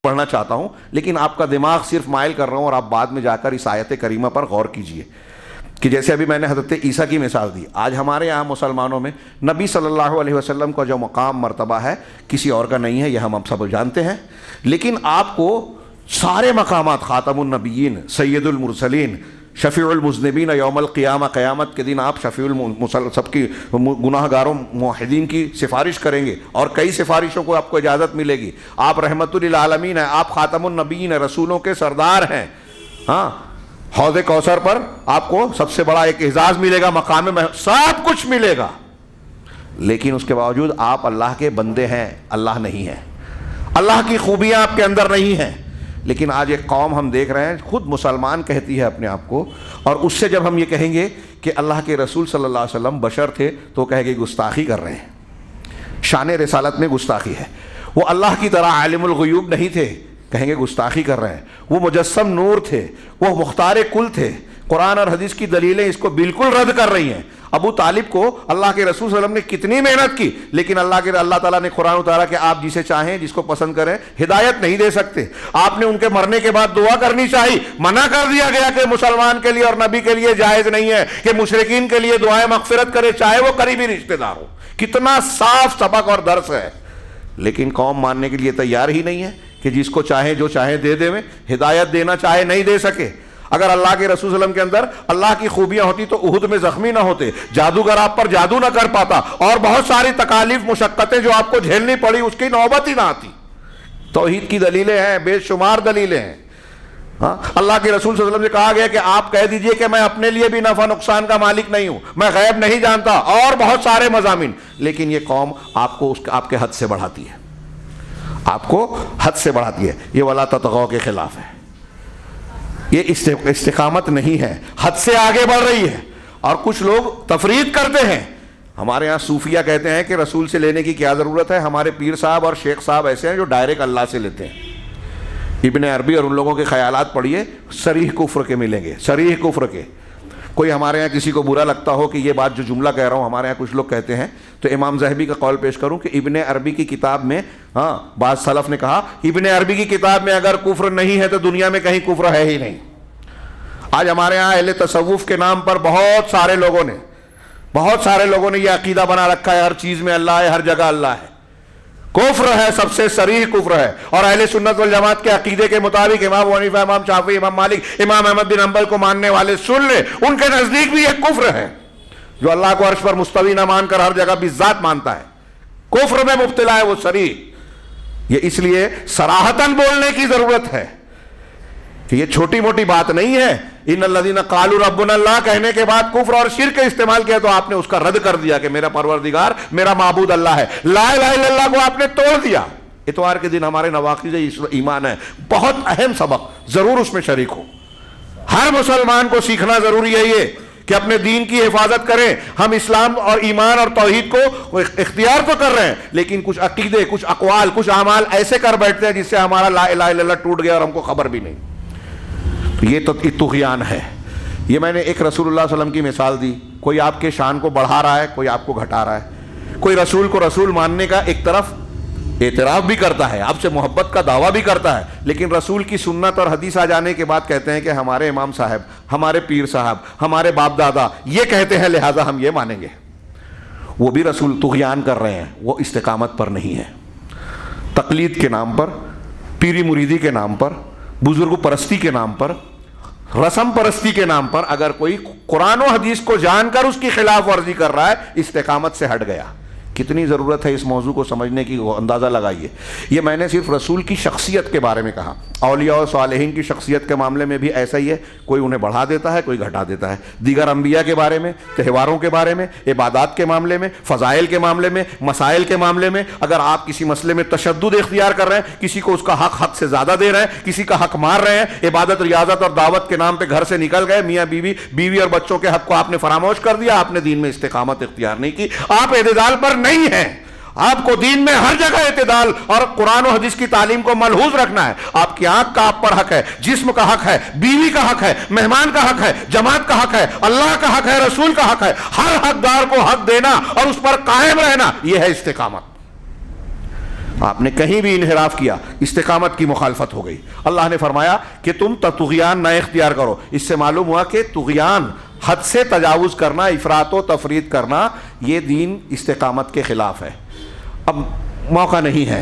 پڑھنا چاہتا ہوں، لیکن آپ کا دماغ صرف مائل کر رہا ہوں، اور آپ بعد میں جا کر اس آیت کریمہ پر غور کیجئے کہ جیسے ابھی میں نے حضرت عیسیٰ کی مثال دی، آج ہمارے یہاں مسلمانوں میں نبی صلی اللہ علیہ وسلم کا جو مقام مرتبہ ہے کسی اور کا نہیں ہے، یہ ہم سب جانتے ہیں، لیکن آپ کو سارے مقامات، خاتم النبیین، سید المرسلین، شفیع المذنبین یوم القیامہ، قیامت کے دن آپ شفیع سب کی گناہ گاروں موحدین کی سفارش کریں گے، اور کئی سفارشوں کو آپ کو اجازت ملے گی، آپ رحمت للعالمین ہیں، آپ خاتم النبیین ہیں، رسولوں کے سردار ہیں، ہاں، حوض کوثر پر آپ کو سب سے بڑا ایک اعزاز ملے گا، مقام میں سب کچھ ملے گا، لیکن اس کے باوجود آپ اللہ کے بندے ہیں، اللہ نہیں ہیں، اللہ کی خوبیاں آپ کے اندر نہیں ہیں۔ لیکن آج ایک قوم ہم دیکھ رہے ہیں خود مسلمان کہتی ہے اپنے آپ کو، اور اس سے جب ہم یہ کہیں گے کہ اللہ کے رسول صلی اللہ علیہ وسلم بشر تھے تو کہے گے گستاخی کر رہے ہیں، شان رسالت میں گستاخی ہے، وہ اللہ کی طرح عالم الغیوب نہیں تھے، کہیں گے گستاخی کر رہے ہیں، وہ مجسم نور تھے، وہ مختار کل تھے، قرآن اور حدیث کی دلیلیں اس کو بالکل رد کر رہی ہیں۔ ابو طالب کو اللہ کے رسول صلی اللہ علیہ وسلم نے کتنی محنت کی، لیکن اللہ تعالیٰ نے قرآن اتارا کہ آپ جسے چاہیں، جس کو پسند کریں، ہدایت نہیں دے سکتے۔ آپ نے ان کے مرنے کے بعد دعا کرنی چاہیے، منع کر دیا گیا کہ مسلمان کے لیے اور نبی کے لیے جائز نہیں ہے کہ مشرکین کے لیے دعائیں مغفرت کرے، چاہے وہ قریبی رشتہ دار ہو۔ کتنا صاف سبق اور درس ہے، لیکن قوم ماننے کے لیے تیار ہی نہیں ہے کہ جس کو چاہے جو چاہے دے دے، میں ہدایت دینا چاہے نہیں دے سکے۔ اگر اللہ کے رسول صلی اللہ علیہ وسلم کے اندر اللہ کی خوبیاں ہوتی تو احد میں زخمی نہ ہوتے، جادوگر آپ پر جادو نہ کر پاتا، اور بہت ساری تکالیف مشقتیں جو آپ کو جھیلنی پڑی اس کی نوبت ہی نہ آتی۔ توحید کی دلیلیں ہیں، بے شمار دلیلیں ہیں۔ ہاں، اللہ کے رسول صلی اللہ علیہ وسلم سے کہا گیا کہ آپ کہہ دیجئے کہ میں اپنے لیے بھی نفع نقصان کا مالک نہیں ہوں، میں غیب نہیں جانتا، اور بہت سارے مضامین، لیکن یہ قوم آپ کو آپ کے حد سے بڑھاتی ہے، آپ کو حد سے بڑھاتی ہے۔ یہ ولا تطغوا کے خلاف ہے، یہ استقامت نہیں ہے، حد سے آگے بڑھ رہی ہے، اور کچھ لوگ تفرید کرتے ہیں۔ ہمارے ہاں صوفیہ کہتے ہیں کہ رسول سے لینے کی کیا ضرورت ہے، ہمارے پیر صاحب اور شیخ صاحب ایسے ہیں جو ڈائریکٹ اللہ سے لیتے ہیں۔ ابن عربی اور ان لوگوں کے خیالات پڑھیے، صریح کفر کے ملیں گے، صریح کفر کے۔ کوئی ہمارے ہاں کسی کو برا لگتا ہو کہ یہ بات جو جملہ کہہ رہا ہوں ہمارے ہاں کچھ لوگ کہتے ہیں، تو امام ذہبی کا قول پیش کروں کہ ابن عربی کی کتاب میں، ہاں، بعض سلف نے کہا ابن عربی کی کتاب میں اگر کفر نہیں ہے تو دنیا میں کہیں کفر ہے ہی نہیں۔ آج ہمارے ہاں اہل تصوف کے نام پر بہت سارے لوگوں نے یہ عقیدہ بنا رکھا ہے ہر چیز میں اللہ ہے، ہر جگہ اللہ ہے۔ کفر ہے، سب سے صریح کفر ہے، اور اہل سنت والجماعت کے عقیدے کے مطابق امام ابو حنیفہ، امام شافعی، امام مالک، امام احمد بن حنبل کو ماننے والے سن لے، ان کے نزدیک بھی یہ کفر ہے۔ جو اللہ کو عرش پر مستوی نہ مان کر ہر جگہ بالذات مانتا ہے، کفر میں مبتلا ہے وہ صریح۔ یہ اس لیے صراحتاً بولنے کی ضرورت ہے کہ یہ چھوٹی موٹی بات نہیں ہے۔ ان الذین قالوا ربنا اللہ کہنے کے بعد کفر اور شرک استعمال کیا تو آپ نے اس کا رد کر دیا کہ میرا پروردگار، میرا معبود اللہ ہے۔ لا الہ الا اللہ کو آپ نے توڑ دیا۔ اتوار کے دن ہمارے نواقض ایمان ہے، بہت اہم سبق، ضرور اس میں شریک ہو۔ ہر مسلمان کو سیکھنا ضروری ہے یہ کہ اپنے دین کی حفاظت کریں۔ ہم اسلام اور ایمان اور توحید کو اختیار تو کر رہے ہیں، لیکن کچھ عقیدے، کچھ اقوال، کچھ اعمال ایسے کر بیٹھتے ہیں جس سے ہمارا لا الہ الا اللہ ٹوٹ گیا اور ہم کو خبر بھی نہیں۔ یہ تو طغیان ہے۔ یہ میں نے ایک رسول اللہ صلی اللہ علیہ وسلم کی مثال دی، کوئی آپ کے شان کو بڑھا رہا ہے، کوئی آپ کو گھٹا رہا ہے، کوئی رسول کو رسول ماننے کا ایک طرف اعتراف بھی کرتا ہے، آپ سے محبت کا دعویٰ بھی کرتا ہے، لیکن رسول کی سنت اور حدیث آ جانے کے بعد کہتے ہیں کہ ہمارے امام صاحب، ہمارے پیر صاحب، ہمارے باپ دادا یہ کہتے ہیں لہٰذا ہم یہ مانیں گے۔ وہ بھی رسول طغیان کر رہے ہیں، وہ استقامت پر نہیں ہے۔ تقلید کے نام پر، پیری مریدی کے نام پر، بزرگ پرستی کے نام پر، رسم پرستی کے نام پر اگر کوئی قرآن و حدیث کو جان کر اس کی خلاف ورزی کر رہا ہے، استقامت سے ہٹ گیا۔ کتنی ضرورت ہے اس موضوع کو سمجھنے کی، اندازہ لگائیے۔ یہ میں نے صرف رسول کی شخصیت کے بارے میں کہا، اولیاء و صالحین کی شخصیت کے معاملے میں بھی ایسا ہی ہے، کوئی انہیں بڑھا دیتا ہے، کوئی گھٹا دیتا ہے۔ دیگر انبیاء کے بارے میں، تہواروں کے بارے میں، عبادات کے معاملے میں، فضائل کے معاملے میں، مسائل کے معاملے میں اگر آپ کسی مسئلے میں تشدد اختیار کر رہے ہیں، کسی کو اس کا حق سے زیادہ دے رہے ہیں، کسی کا حق مار رہے ہیں، عبادت، ریاضت اور دعوت کے نام پہ گھر سے نکل گئے، میاں بیوی اور بچوں کے حق کو آپ نے فراموش کر دیا، آپ نے دین میں استقامت اختیار نہیں کی، آپ اعتدال پر نہیں ہیں۔ آپ کو دین میں ہر جگہ اعتدال اور قرآن و حدیث کی تعلیم کو ملحوظ رکھنا ہے۔ آپ کی آنکھ کا آپ پر حق ہے، جسم کا حق ہے، بیوی کا حق ہے، مہمان کا حق ہے، جماعت کا حق ہے، اللہ کا حق ہے، رسول کا حق ہے۔ ہر حقدار کو حق دینا اور اس پر قائم رہنا، یہ ہے استقامت۔ آپ نے کہیں بھی انحراف کیا، استقامت کی مخالفت ہو گئی۔ اللہ نے فرمایا کہ تم طغیان نہ اختیار کرو۔ اس سے معلوم ہوا کہ طغیان، حد سے تجاوز کرنا، افراط و تفریط کرنا، یہ دین استقامت کے خلاف ہے۔ اب موقع نہیں ہے